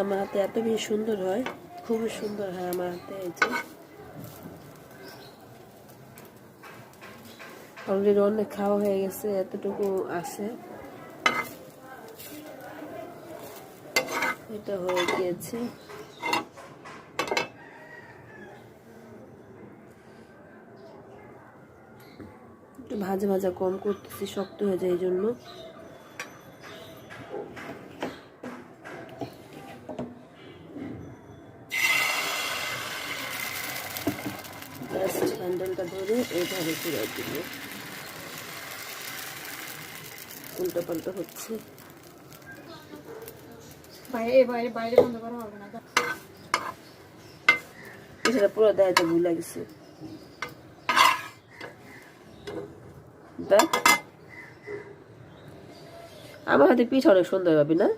আমার হাতে এত বেশি সুন্দর হয়, খুবই সুন্দর হয় আমার হাতে। এই যে অলরেডি অনেক খাওয়া হয়ে গেছে, এতটুকু আছে, এটা হয়ে গিয়েছে। একটু ভাজা ভাজা কম করতেছি, শক্ত হয়ে যায় এই জন্য। হ্যান্ডেলটা ধরে এইভাবে ঘুরে দিব, উল্টো পাল্টা হচ্ছে। বাইরে বন্ধ করা হবে না, সেটা পুরো দেখাতে ভুলে গেছে। আমার হাতে পিঠা অনেক সুন্দর হবে না?